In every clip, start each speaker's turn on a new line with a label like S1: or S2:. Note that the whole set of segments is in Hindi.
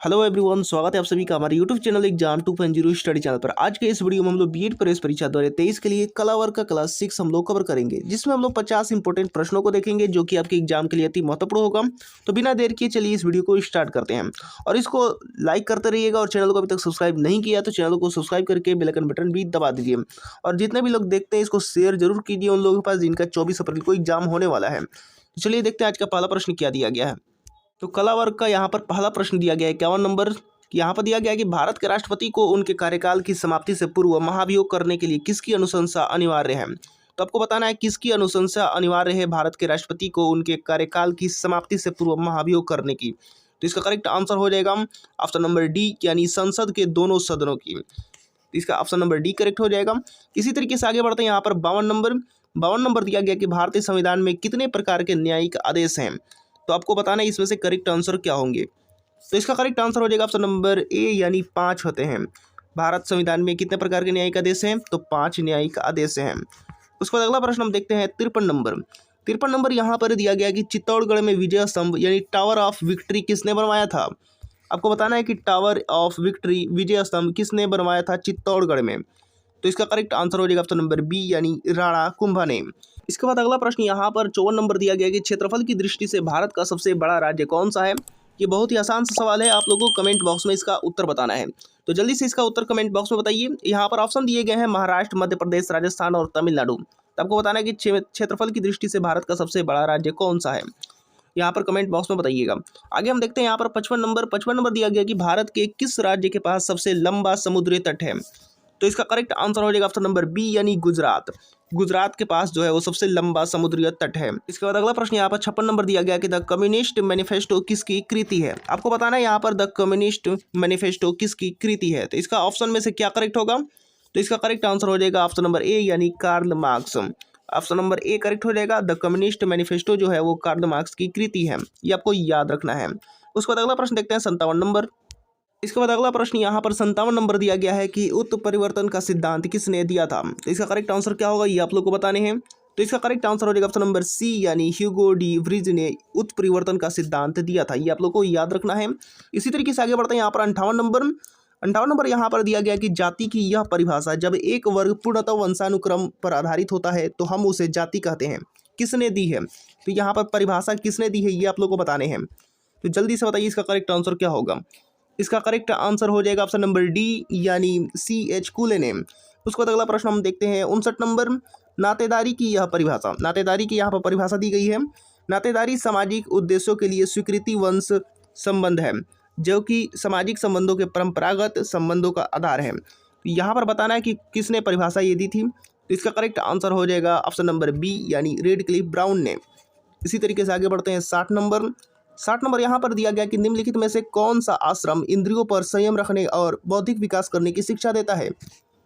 S1: हेलो एवरीवन, स्वागत है आप सभी का हमारे YouTube channel exam 2.0 study channel पर। आज के इस वीडियो में हम लोग बीएड प्रवेश परीक्षा 2023 के लिए कला वर्ग का क्लास 6 हम लोग कवर करेंगे, जिसमें हम लोग 50 इंपॉर्टेंट प्रश्नों को देखेंगे जो कि आपके एग्जाम के लिए अति महत्वपूर्ण होगा। तो बिना देर किए चलिए इस वीडियो को स्टार्ट करते हैं और इसको लाइक करते रहिएगा और चैनल को अभी तक सब्सक्राइब नहीं किया तो चैनल को सब्सक्राइब करके बेल आइकन बटन भी दबा दीजिए और जितने भी लोग देखते हैं इसको शेयर जरूर कीजिए उन लोगों के पास जिनका 24 अप्रैल को एग्जाम होने वाला है। तो चलिए देखते हैं आज का पहला प्रश्न क्या दिया गया है। तो कला वर्ग का यहाँ पर पहला प्रश्न दिया गया है 51 नंबर। यहाँ पर दिया गया है कि भारत के राष्ट्रपति को उनके कार्यकाल की समाप्ति से पूर्व महाभियोग करने के लिए किसकी अनुशंसा अनिवार्य है। तो आपको बताना है किसकी अनुशंसा अनिवार्य है भारत के राष्ट्रपति को उनके कार्यकाल की समाप्ति से पूर्व महाभियोग करने की। तो इसका करेक्ट आंसर हो जाएगा ऑप्शन नंबर डी, यानी संसद के दोनों सदनों की। तो इसका ऑप्शन नंबर डी करेक्ट हो जाएगा। इसी तरीके से आगे बढ़ते हैं। यहाँ पर 52 नंबर दिया गया कि भारतीय संविधान में कितने प्रकार के न्यायिक आदेश हैं। तो आपको बताना है इसमें से करेक्ट आंसर क्या होंगे। तो इसका करेक्ट आंसर हो जाएगा ऑप्शन नंबर ए, यानी 5 होते हैं। भारत संविधान में कितने प्रकार के न्यायिक आदेश हैं, तो 5 न्यायिक आदेश हैं। उसके बाद अगला प्रश्न हम देखते हैं 53 नंबर यहाँ पर दिया गया कि चित्तौड़गढ़ में विजय स्तंभ यानी टावर ऑफ विक्ट्री किसने बनवाया था। आपको बताना है कि टावर ऑफ विक्ट्री विजय स्तंभ किसने बनवाया था चित्तौड़गढ़ में। तो इसका करेक्ट आंसर हो जाएगा ऑप्शन नंबर बी, यानी राणा कुंभा ने। इसके बाद अगला प्रश्न यहाँ पर 54 नंबर दिया गया कि क्षेत्रफल की दृष्टि से भारत का सबसे बड़ा राज्य कौन सा है। ये बहुत ही आसान सा सवाल है, आप लोगों को कमेंट बॉक्स में इसका उत्तर बताना है। तो जल्दी से इसका उत्तर कमेंट बॉक्स में बताइए। यहाँ पर ऑप्शन दिए गए हैं महाराष्ट्र, मध्य प्रदेश, राजस्थान और तमिलनाडु। तो आपको बताना है कि क्षेत्रफल की दृष्टि से भारत का सबसे बड़ा राज्य कौन सा है, यहाँ पर कमेंट बॉक्स में बताइएगा। आगे हम देखते हैं यहाँ पर 55 नंबर दिया गया कि भारत के किस राज्य के पास सबसे लंबा समुद्री तट है। तो इसका करेक्ट आंसर हो जाएगा ऑप्शन नंबर बी, यानी गुजरात। गुजरात के पास जो है वो सबसे लंबा समुद्री तट है। इसके बाद अगला प्रश्न यहाँ पर 56 नंबर दिया गया कि द कम्युनिस्ट मैनिफेस्टो किसकी कृति है। आपको बताना है यहाँ पर द कम्युनिस्ट मैनिफेस्टो किसकी कृति है। तो इसका ऑप्शन में से क्या करेक्ट होगा। तो इसका करेक्ट आंसर हो जाएगा ऑप्शन नंबर ए, यानी Karl Marx. Option number A correct हो जाएगा। द कम्युनिस्ट मैनिफेस्टो जो है वो कार्ल मार्क्स की कृति है, ये आपको याद रखना है। उसके बाद अगला प्रश्न देखते हैं 57 नंबर। इसके बाद अगला प्रश्न यहाँ पर 57 नंबर दिया गया है कि उत्परिवर्तन का सिद्धांत किसने दिया था। तो इसका करेक्ट आंसर क्या होगा, ये आप लोग को बताने हैं। तो इसका करेक्ट आंसर हो जाएगा ऑप्शन नंबर सी, यानी ह्यूगो डी व्रीज ने उत्परिवर्तन का सिद्धांत दिया था, ये आप लोग को याद रखना है। इसी तरीके से आगे बढ़ते हैं। यहाँ पर 58 नंबर यहाँ पर दिया गया कि जाति की यह परिभाषा जब एक वर्ग पूर्णतः वंशानुक्रम पर आधारित होता है तो हम उसे जाति कहते हैं, किसने दी है। तो यहाँ पर परिभाषा किसने दी है, ये आप लोग को बताने हैं। तो जल्दी से बताइए इसका करेक्ट आंसर क्या होगा। इसका करेक्ट आंसर हो जाएगा ऑप्शन नंबर डी, यानी C.H. कूले ने। उसके बाद अगला प्रश्न हम देखते हैं 59 नंबर। नातेदारी की यह परिभाषा, नातेदारी की यहाँ पर परिभाषा दी गई है। नातेदारी सामाजिक उद्देश्यों के लिए स्वीकृति वंश संबंध है जो कि सामाजिक संबंधों के परंपरागत संबंधों का आधार है। तो यहाँ पर बताना है कि किसने परिभाषा ये दी थी। तो इसका करेक्ट आंसर हो जाएगा ऑप्शन नंबर बी, यानी रेडक्लिफ ब्राउन ने। इसी तरीके से आगे बढ़ते हैं 60 नंबर यहाँ पर दिया गया कि निम्नलिखित में से कौन सा आश्रम इंद्रियों पर संयम रखने और बौद्धिक विकास करने की शिक्षा देता है।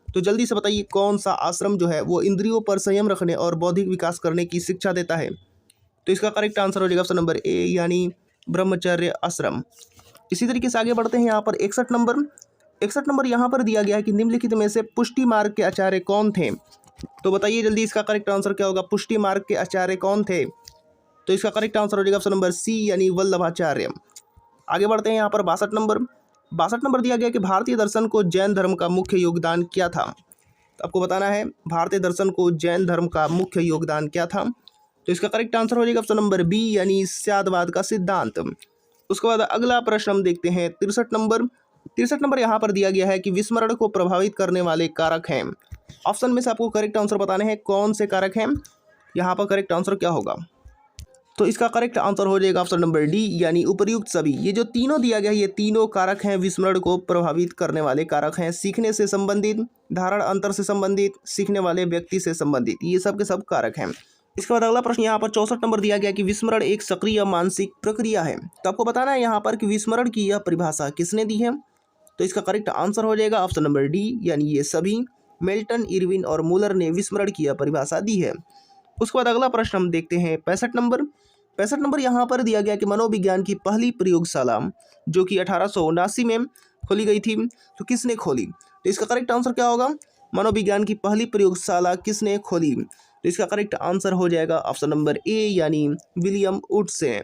S1: तो जल्दी से बताइए कौन सा आश्रम जो है वो इंद्रियों पर संयम रखने और बौद्धिक विकास करने की शिक्षा देता है। तो इसका करेक्ट आंसर हो जाएगा ऑप्शन नंबर ए, यानी ब्रह्मचर्य आश्रम। इसी तरीके से आगे बढ़ते हैं। यहाँ पर 61 नंबर यहाँ पर दिया गया है कि निम्नलिखित में से पुष्टि मार्ग के आचार्य कौन थे। तो बताइए जल्दी इसका करेक्ट आंसर क्या होगा। पुष्टि मार्ग के आचार्य कौन थे। तो इसका करेक्ट आंसर हो जाएगा ऑप्शन नंबर सी, यानी वल्लभाचार्य। आगे बढ़ते हैं। यहाँ पर 62 नंबर दिया गया कि भारतीय दर्शन को जैन धर्म का मुख्य योगदान क्या था। तो आपको बताना है भारतीय दर्शन को जैन धर्म का मुख्य योगदान क्या था। तो इसका करेक्ट आंसर हो जाएगा ऑप्शन नंबर बी, यानी स्यादवाद का सिद्धांत। उसके बाद अगला प्रश्न हम देखते हैं 63 नंबर यहाँ पर दिया गया है कि विस्मरण को प्रभावित करने वाले कारक हैं। ऑप्शन में से आपको करेक्ट आंसर बताने हैं कौन से कारक हैं, यहाँ पर करेक्ट आंसर क्या होगा। तो इसका करेक्ट आंसर हो जाएगा ऑप्शन नंबर डी, यानी उपर्युक्त सभी। ये जो तीनों दिया गया है ये तीनों कारक हैं विस्मरण को प्रभावित करने वाले कारक हैं। सीखने से संबंधित, धारण अंतर से संबंधित, सीखने वाले व्यक्ति से संबंधित, ये सब के सब कारक हैं। इसके बाद अगला प्रश्न यहाँ पर 64 नंबर दिया गया कि विस्मरण एक सक्रिय मानसिक प्रक्रिया है। तो आपको बताना है यहाँ पर कि विस्मरण की यह परिभाषा किसने दी है। तो इसका करेक्ट आंसर हो जाएगा ऑप्शन नंबर डी, यानी ये सभी मिल्टन, इरविन और मूलर ने विस्मरण की यह परिभाषा दी है। उसके बाद अगला प्रश्न हम देखते हैं 65 नंबर यहाँ पर दिया गया कि मनोविज्ञान की पहली प्रयोगशाला जो कि 1879 में खोली गई थी, तो किसने खोली। तो इसका करेक्ट आंसर क्या होगा। मनोविज्ञान की पहली प्रयोगशाला किसने खोली। तो इसका करेक्ट आंसर हो जाएगा ऑप्शन नंबर ए, यानी विलियम वुड्स से।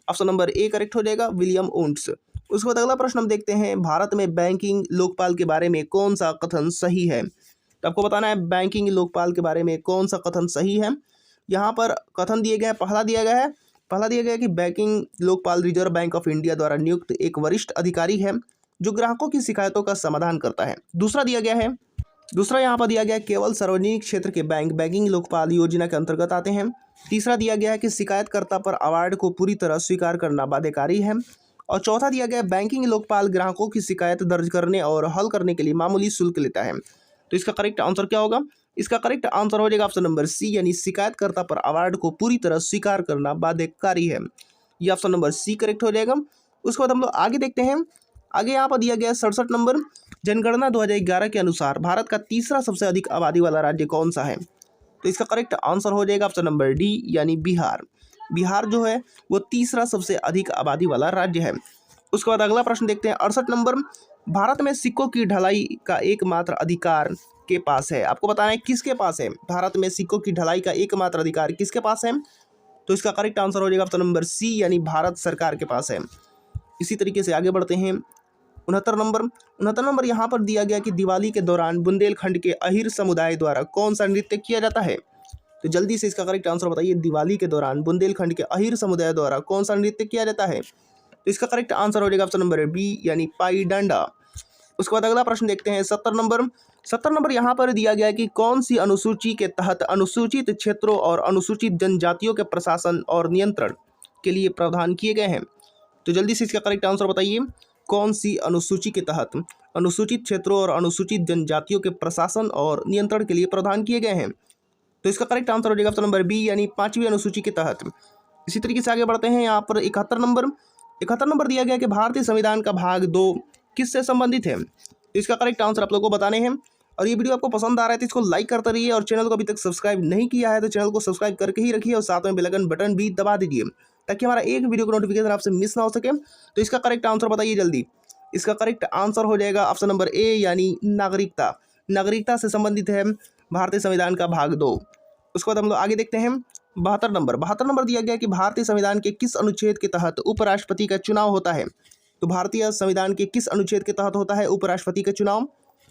S1: ऑप्शन नंबर ए करेक्ट हो जाएगा, विलियम वुड्स। उसके बाद अगला प्रश्न हम देखते हैं, भारत में बैंकिंग लोकपाल के बारे में कौन सा कथन सही है। तो आपको बताना है बैंकिंग लोकपाल के बारे में कौन सा कथन सही है। यहाँ पर कथन दिए गए हैं, पहला दिया गया है कि banking Lokpal reserve bank of India द्वारा नियुक्त एक वरिष्ठ अधिकारी है जो ग्राहकों की शिकायतों का समाधान करता है। दूसरा यहाँ पर दिया गया है केवल सार्वजनिक क्षेत्र के बैंक बैंकिंग लोकपाल योजना के अंतर्गत आते हैं। तीसरा दिया गया है कि शिकायतकर्ता पर अवार्ड को पूरी तरह स्वीकार करना बाध्यकारी है। और चौथा दिया गया है बैंकिंग लोकपाल ग्राहकों की शिकायत दर्ज करने और हल करने के लिए मामूली शुल्क लेता है। तो इसका करेक्ट आंसर क्या होगा? इसका करेक्ट आंसर हो जाएगा ऑप्शन नंबर सी, यानी शिकायतकर्ता पर अवार्ड को पूरी तरह स्वीकार करना बाध्यकारी है। ये ऑप्शन नंबर सी करेक्ट हो जाएगा। उसके बाद हम लोग आगे देखते हैं। आगे यहाँ पर दिया गया 67 नंबर, जनगणना 2011 के अनुसार भारत का तीसरा सबसे अधिक आबादी वाला राज्य कौन सा है। तो इसका करेक्ट आंसर हो जाएगा ऑप्शन नंबर डी, यानी बिहार। बिहार जो है वो तीसरा सबसे अधिक आबादी वाला राज्य है। उसके बाद अगला प्रश्न देखते हैं 68 नंबर, भारत में सिक्कों की ढलाई का एकमात्र अधिकार के पास है। आपको बताना है किसके पास है। भारत में सिक्कों की ढलाई का एकमात्र अधिकार किसके पास है। तो इसका करेक्ट आंसर हो जाएगा ऑप्शन नंबर सी, यानी भारत सरकार के पास है। इसी तरीके से आगे बढ़ते हैं 69 नंबर यहाँ पर दिया गया कि दिवाली के दौरान बुंदेलखंड के अहिर समुदाय द्वारा कौन सा नृत्य किया जाता है। तो जल्दी से इसका करेक्ट आंसर बताइए, दिवाली के दौरान बुंदेलखंड के अहिर समुदाय द्वारा कौन सा नृत्य किया जाता है। तो इसका करेक्ट आंसर हो जाएगा ऑप्शन नंबर बी, यानी पाई डांडा। उसके बाद अगला प्रश्न देखते हैं 70 नंबर यहाँ पर दिया गया है कि कौन सी अनुसूची के तहत अनुसूचित क्षेत्रों और अनुसूचित जनजातियों के प्रशासन और नियंत्रण के लिए प्रावधान किए गए हैं। तो जल्दी से इसका करेक्ट आंसर बताइए, कौन सी अनुसूची के तहत अनुसूचित क्षेत्रों और अनुसूचित जनजातियों के प्रशासन और नियंत्रण के लिए प्रावधान किए गए हैं। तो इसका करेक्ट आंसर हो जाएगा ऑप्शन नंबर बी, यानी 5वीं अनुसूची के तहत। इसी तरीके से आगे बढ़ते हैं। यहाँ पर 71 नंबर दिया गया कि भारतीय संविधान का भाग 2 किससे संबंधित है। तो इसका करेक्ट आंसर आप लोगों को बताने हैं। और ये वीडियो आपको पसंद आ रहा है तो इसको लाइक करते रहिए, और चैनल को अभी तक सब्सक्राइब नहीं किया है तो चैनल को सब्सक्राइब करके ही रखिए और साथ में बेल आइकन बटन भी दबा दीजिए ताकि हमारा एक वीडियो का नोटिफिकेशन आपसे मिस ना हो सके। तो इसका करेक्ट आंसर बताइए जल्दी। इसका करेक्ट आंसर हो जाएगा ऑप्शन नंबर ए, यानी नागरिकता से संबंधित है भारतीय संविधान का भाग 2। उसके बाद हम लोग आगे देखते हैं 72 नंबर दिया गया कि भारतीय संविधान के किस अनुच्छेद के तहत उपराष्ट्रपति का चुनाव होता है। तो भारतीय संविधान के किस अनुच्छेद के तहत होता है उपराष्ट्रपति का चुनाव।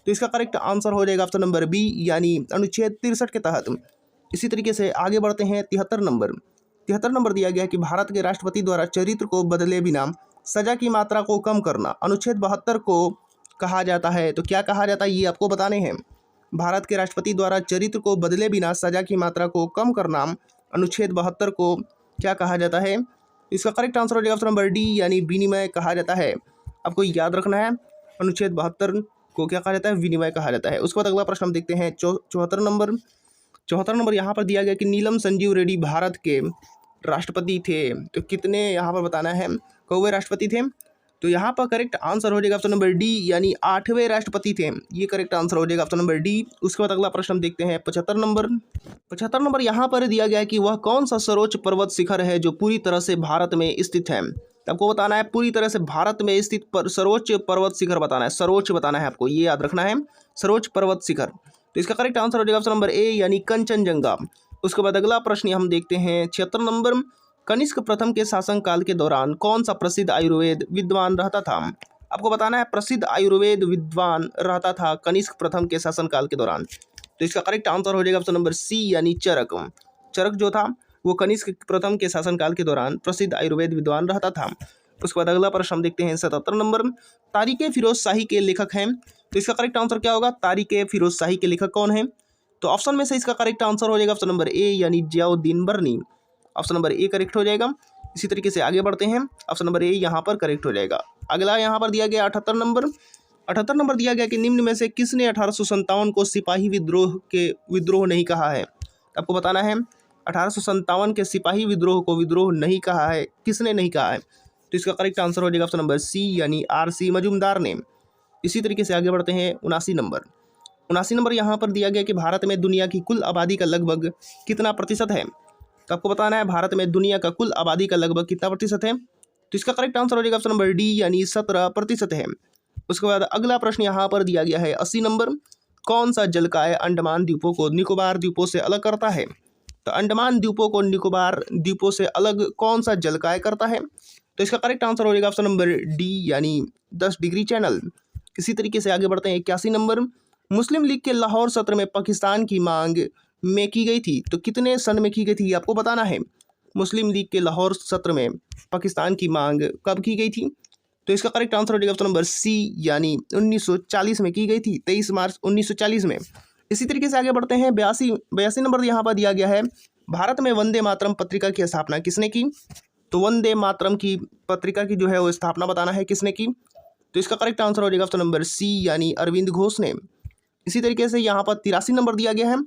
S1: तो इसका करेक्ट आंसर हो जाएगा ऑप्शन नंबर बी, यानी अनुच्छेद 63 के तहत। इसी तरीके से आगे बढ़ते हैं 73 नंबर दिया गया कि भारत के राष्ट्रपति द्वारा चरित्र को बदले बिना सजा की मात्रा को कम करना अनुच्छेद 72 को कहा जाता है। तो क्या कहा जाता है ये आपको बताने हैं। भारत के राष्ट्रपति द्वारा चरित्र को बदले बिना सजा की मात्रा को कम करना अनुच्छेद 72 को क्या कहा जाता है। इसका करेक्ट आंसर हो जाएगा ऑप्शन नंबर डी, यानी विनिमय कहा जाता है। आपको याद रखना है, अनुच्छेद 72 को क्या कहा जाता है, विनिमय कहा जाता है। उसके बाद अगला प्रश्न हम देखते हैं 74 नंबर यहाँ पर दिया गया कि नीलम संजीव रेड्डी भारत के राष्ट्रपति थे। तो कितने यहाँ पर बताना है, कौवे राष्ट्रपति थे। तो यहाँ पर करेक्ट आंसर हो जाएगा ऑप्शन नंबर डी, यानी 8वें राष्ट्रपति थे। ये करेक्ट आंसर हो जाएगा ऑप्शन नंबर डी। उसके बाद अगला प्रश्न हम देखते हैं 75 नंबर यहाँ पर दिया गया है कि वह कौन सा सर्वोच्च पर्वत शिखर है जो पूरी तरह से भारत में स्थित है। तो आपको बताना है पूरी तरह से भारत में स्थित सर्वोच्च पर्वत शिखर बताना है, सर्वोच्च बताना है आपको, ये याद रखना है, सर्वोच्च पर्वत शिखर। तो इसका करेक्ट आंसर हो जाएगा ऑप्शन नंबर ए, यानी कंचनजंगा। उसके बाद अगला प्रश्न हम देखते हैं 76 नंबर, कनिष्क प्रथम के शासनकाल के दौरान कौन सा प्रसिद्ध आयुर्वेद विद्वान रहता था। आपको बताना है प्रसिद्ध आयुर्वेद विद्वान रहता था कनिष्क प्रथम के शासनकाल के दौरान। तो इसका करेक्ट आंसर हो जाएगा ऑप्शन नंबर सी, यानी चरक जो था वो कनिष्क प्रथम के शासनकाल के दौरान प्रसिद्ध आयुर्वेद विद्वान रहता था। उसके बाद अगला प्रश्न हम देखते हैं 77 नंबर, तारीख़ फिरोज शाही के लेखक हैं। तो इसका करेक्ट आंसर क्या होगा, तारीख़ फिरोज शाही के लेखक कौन है। तो ऑप्शन में से इसका करेक्ट आंसर हो जाएगा ऑप्शन नंबर ए, यानी जियाउद्दीन बर्नी। ऑप्शन नंबर ए करेक्ट हो जाएगा। इसी तरीके से आगे बढ़ते हैं, ऑप्शन नंबर ए यहाँ पर करेक्ट हो जाएगा। अगला यहाँ पर दिया गया 78 नंबर दिया गया कि निम्न में से किसने 1857 को सिपाही विद्रोह नहीं कहा है। आपको बताना है 1857 के सिपाही विद्रोह को विद्रोह नहीं कहा है, किसने नहीं कहा है। तो इसका करेक्ट आंसर हो जाएगा ऑप्शन नंबर सी, यानी RC मजूमदार ने। इसी तरीके से आगे बढ़ते हैं 79 नंबर यहाँ पर दिया गया कि भारत में दुनिया की कुल आबादी का लगभग कितना प्रतिशत है। तो आपको बताना है भारत में दुनिया का कुल आबादी का लगभग कितना प्रतिशत है। तो इसका करेक्ट आंसर हो जाएगा ऑप्शन नंबर डी, यानी 17% है। उसके बाद अगला प्रश्न यहाँ पर दिया गया है 80 नंबर, कौन सा जलकाय अंडमान द्वीपों को निकोबार द्वीपों से अलग करता है। तो अंडमान द्वीपों को निकोबार द्वीपों से अलग कौन सा जलकाय करता है। तो इसका करेक्ट आंसर हो जाएगा ऑप्शन नंबर डी यानी 10 डिग्री चैनल। इसी तरीके से आगे बढ़ते हैं 81 नंबर, मुस्लिम लीग के लाहौर सत्र में पाकिस्तान की मांग में की गई थी, तो कितने सन में की गई थी ये आपको बताना है। मुस्लिम लीग के लाहौर सत्र में पाकिस्तान की मांग कब की गई थी, तो इसका करेक्ट आंसर हो जाएगा ऑप्शन नंबर सी यानी 1940 में की गई थी, 23 मार्च 1940 में। इसी तरीके से आगे बढ़ते हैं 82 नंबर यहाँ पर दिया गया है, भारत में वंदे मातरम पत्रिका की स्थापना किसने की, तो वंदे मातरम की पत्रिका की जो है वो स्थापना बताना है किसने की, तो इसका करेक्ट आंसर हो जाएगा ऑप्शन नंबर सी यानी अरविंद घोष ने। इसी तरीके से यहाँ पर 83 नंबर दिया गया है,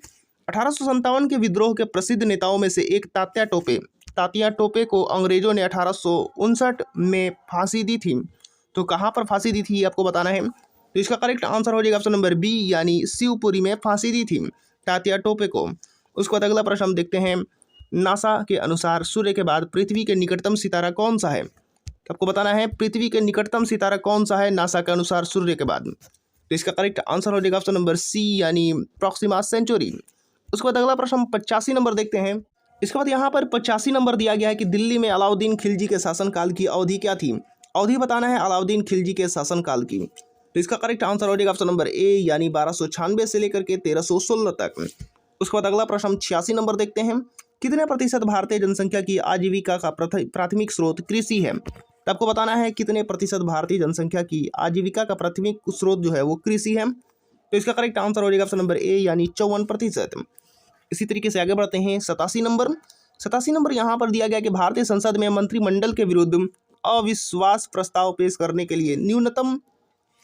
S1: 1857 के विद्रोह के प्रसिद्ध नेताओं में से एक तात्या टोपे को अंग्रेजों ने 1859 में फांसी दी थी, तो कहाँ पर फांसी दी थी ये आपको बताना है। तो इसका करेक्ट आंसर हो जाएगा ऑप्शन नंबर बी यानी शिवपुरी में फांसी दी थी तात्या टोपे को। उसके बाद अगला प्रश्न हम देखते हैं, नासा के अनुसार सूर्य के बाद पृथ्वी के निकटतम सितारा कौन सा है, आपको बताना है पृथ्वी के निकटतम सितारा कौन सा है नासा के अनुसार सूर्य के बाद, तो इसका करेक्ट आंसर हो जाएगा ऑप्शन नंबर सी यानी प्रॉक्सिमा सेंचुरी। उसके बाद अगला प्रश्न 85 नंबर देखते हैं। इसके बाद यहाँ पर 85 नंबर दिया गया है कि दिल्ली में अलाउद्दीन खिलजी के शासनकाल की अवधि क्या थी, अवधि बताना है अलाउद्दीन खिलजी के शासनकाल की, तो इसका करेक्ट आंसर हो जाएगा ऑप्शन नंबर ए यानी 1296 से लेकर के 1316 तक। उसके बाद अगला प्रश्न 86 नंबर देखते हैं, कितने प्रतिशत भारतीय जनसंख्या की आजीविका का प्राथमिक स्रोत कृषि है, तो आपको बताना है कितने प्रतिशत भारतीय जनसंख्या की आजीविका का प्राथमिक स्रोत जो है वो कृषि है, तो इसका करेक्ट आंसर हो जाएगा ऑप्शन नंबर ए यानी 54%। इसी तरीके से आगे बढ़ते हैं 87 नंबर यहाँ पर दिया गया कि भारतीय संसद में मंत्रिमंडल के विरुद्ध अविश्वास प्रस्ताव पेश करने के लिए न्यूनतम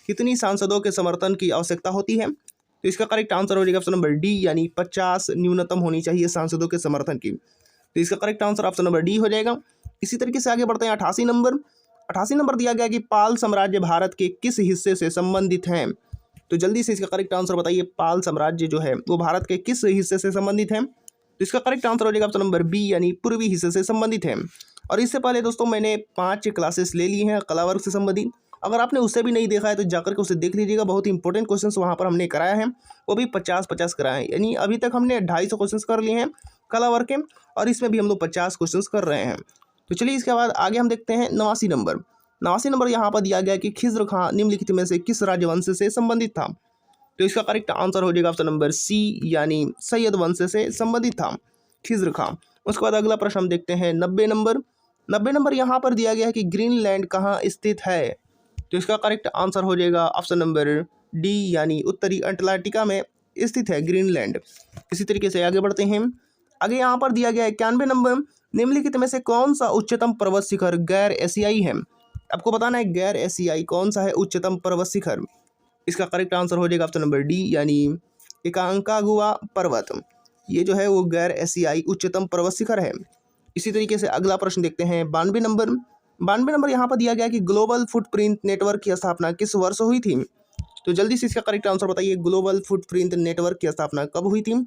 S1: कितनी सांसदों के समर्थन की आवश्यकता होती है, तो इसका करेक्ट आंसर हो जाएगा ऑप्शन नंबर डी यानी 50 न्यूनतम होनी चाहिए सांसदों के समर्थन की, तो इसका correct answer option number D हो जाएगा। इसी तरीके से आगे बढ़ते हैं 88 नंबर दिया गया कि पाल साम्राज्य भारत के किस हिस्से से संबंधित हैं, तो जल्दी से इसका करेक्ट आंसर बताइए, पाल साम्राज्य जो है वो भारत के किस हिस्से से संबंधित है, तो इसका करेक्ट आंसर हो जाएगा ऑप्शन नंबर बी यानी पूर्वी हिस्से से संबंधित है। और इससे पहले दोस्तों मैंने 5 क्लासेस ले ली हैं कला वर्ग से संबंधित, अगर आपने उससे भी नहीं देखा है तो जाकर के उसे देख लीजिएगा, बहुत ही इंपॉर्टेंट क्वेश्चंस वहाँ पर हमने कराया है, वो भी 50-50 कराए हैं, यानी अभी तक हमने 250 क्वेश्चंस कर लिए हैं कला वर्ग के, और इसमें भी हम लोग 50 क्वेश्चंस कर रहे हैं। तो चलिए इसके बाद आगे हम देखते हैं 89 नंबर यहाँ पर दिया गया कि खिज्र खां निम्नलिखित में से किस राजवंश से संबंधित था, तो इसका करेक्ट आंसर हो जाएगा ऑप्शन नंबर सी यानी सैयद वंश से संबंधित था खिज्र खां। उसके बाद अगला प्रश्न हम देखते हैं 90 नंबर यहाँ पर दिया गया है कि ग्रीनलैंड कहाँ स्थित है, तो इसका करेक्ट आंसर हो जाएगा ऑप्शन नंबर डी यानी उत्तरी अंटार्कटिका में स्थित है ग्रीनलैंड। इसी तरीके से आगे बढ़ते हैं, आगे यहाँ पर दिया गया है 91 नंबर, निम्नलिखित में से कौन सा उच्चतम पर्वत शिखर गैर एशियाई है, आपको बताना है गैर एशियाई कौन सा है उच्चतम पर्वत शिखर, इसका करेक्ट आंसर हो जाएगा ऑप्शन नंबर डी यानी एकांकागुआ पर्वत, ये जो है वो गैर एशियाई उच्चतम पर्वत शिखर है। इसी तरीके से अगला प्रश्न देखते हैं 92 नंबर यहाँ पर दिया गया कि ग्लोबल फुटप्रिंट नेटवर्क की स्थापना किस वर्ष हुई थी, तो जल्दी से इसका करेक्ट आंसर बताइए, ग्लोबल फुटप्रिंट नेटवर्क की स्थापना कब हुई थी,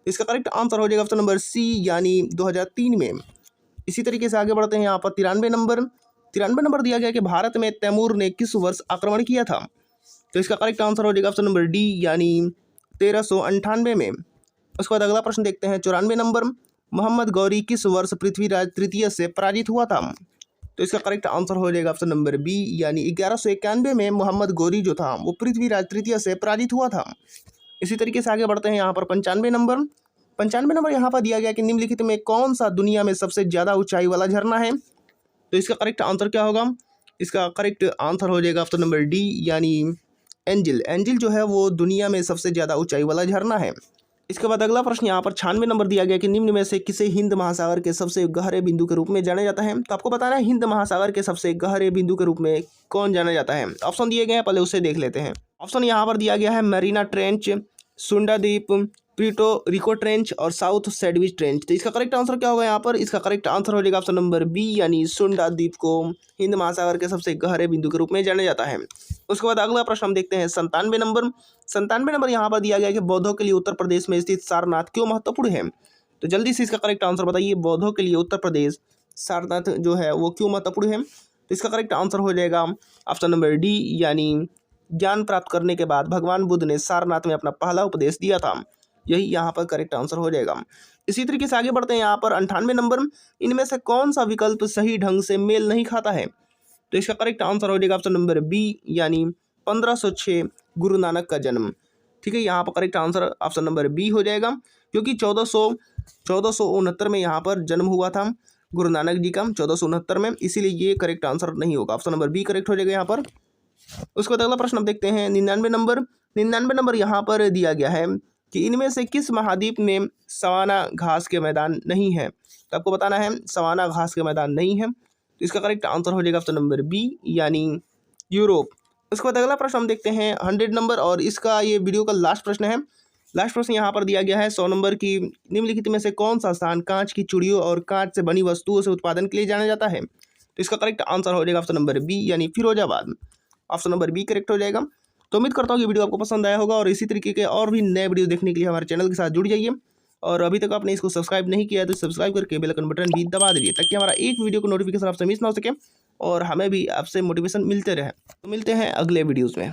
S1: इसका करेक्ट आंसर हो जाएगा ऑप्शन नंबर सी यानी 2003 में। इसी तरीके से आगे बढ़ते हैं यहाँ पर 93 नंबर दिया गया कि भारत में तैमूर ने किस वर्ष आक्रमण किया था, तो इसका करेक्ट आंसर हो जाएगा ऑप्शन नंबर डी यानी 1398 में। उसके बाद अगला प्रश्न देखते हैं 94 नंबर, मोहम्मद गौरी किस वर्ष पृथ्वीराज तृतीय से पराजित हुआ था, तो इसका करेक्ट आंसर हो जाएगा ऑप्शन नंबर बी यानी 1191 में मोहम्मद गौरी जो था वो पृथ्वीराज तृतीय से पराजित हुआ था। इसी तरीके से आगे बढ़ते हैं यहाँ पर 95 नंबर यहाँ पर दिया गया कि निम्नलिखित में कौन सा दुनिया में सबसे ज़्यादा ऊंचाई वाला झरना है, तो इसका करेक्ट आंसर क्या होगा, इसका करेक्ट आंसर हो जाएगा ऑप्शन नंबर डी यानी एंजिल जो है वो दुनिया में सबसे ज़्यादा ऊंचाई वाला झरना है। इसके बाद अगला प्रश्न यहाँ पर 96 नंबर दिया गया कि निम्न में से किसे हिंद महासागर के सबसे गहरे बिंदु के रूप में जाना जाता है, तो आपको बताना है हिंद महासागर के सबसे गहरे बिंदु के रूप में कौन जाना जाता है। ऑप्शन दिए गए हैं, पहले उसे देख लेते हैं। ऑप्शन यहाँ पर दिया गया है मरीना ट्रेंच, सुंडा द्वीप, प्यूर्टो रिको ट्रेंच और साउथ सैंडविच ट्रेंच, तो इसका करेक्ट आंसर क्या होगा यहाँ पर, इसका करेक्ट आंसर हो जाएगा ऑप्शन नंबर बी यानी सुंडा द्वीप को हिंद महासागर के सबसे गहरे बिंदु के रूप में जाना जाता है। उसके बाद अगला प्रश्न हम देखते हैं 97 नंबर यहाँ पर दिया गया कि बौद्धों के लिए उत्तर प्रदेश में स्थित सारनाथ क्यों महत्वपूर्ण है, तो जल्दी से इसका करेक्ट आंसर बताइए, बौद्धों के लिए उत्तर प्रदेश सारनाथ जो है वो क्यों महत्वपूर्ण है, तो इसका करेक्ट आंसर हो जाएगा ऑप्शन नंबर डी यानी ज्ञान प्राप्त करने के बाद भगवान बुद्ध ने सारनाथ में अपना पहला उपदेश दिया था, यही यहाँ पर करेक्ट आंसर हो जाएगा। इसी तरीके से आगे बढ़ते हैं। यहाँ पर 98 नंबर, इनमें से कौन सा विकल्प सही ढंग से मेल नहीं खाता है? तो इसका करेक्ट आंसर हो जाएगा ऑप्शन नंबर बी, यानी 1506 गुरु नानक का जन्म। ठीक है, यहाँ पर correct answer option number B हो जाएगा, क्योंकि 1469 में यहाँ पर जन्म हुआ था गुरु नानक जी का, 1469 में, इसीलिए ये करेक्ट आंसर नहीं होगा। ऑप्शन नंबर बी करेक्ट हो जाएगा यहाँ पर। उसके बाद अगला प्रश्न हम देखते हैं 99 नंबर यहाँ पर दिया गया है कि इनमें से किस महाद्वीप में सवाना घास के मैदान नहीं है? तो आपको बताना है सवाना घास के मैदान नहीं है, तो इसका करेक्ट आंसर हो जाएगा ऑप्शन नंबर बी, यानी यूरोप। उसके बाद अगला प्रश्न हम देखते हैं 100 नंबर, और इसका ये वीडियो का लास्ट प्रश्न है। लास्ट प्रश्न यहाँ पर दिया गया है 100 नंबर की, निम्नलिखित में से कौन सा स्थान कांच की चूड़ियों और कांच से बनी वस्तुओं से उत्पादन के लिए जाना जाता है? तो इसका करेक्ट आंसर हो जाएगा ऑप्शन नंबर बी, यानी Firozabad. Option number B correct हो जाएगा। तो उम्मीद करता हूँ कि वीडियो आपको पसंद आया होगा, और इसी तरीके के और भी नए वीडियो देखने के लिए हमारे चैनल के साथ जुड़ जाइए। और अभी तक आपने इसको सब्सक्राइब नहीं किया है तो सब्सक्राइब करके बेल आइकन बटन भी दबा दीजिए, ताकि हमारा एक वीडियो को नोटिफिकेशन आपसे मिस ना हो सके और हमें भी आपसे मोटिवेशन मिलते रहे। तो मिलते हैं अगले वीडियोज़ में।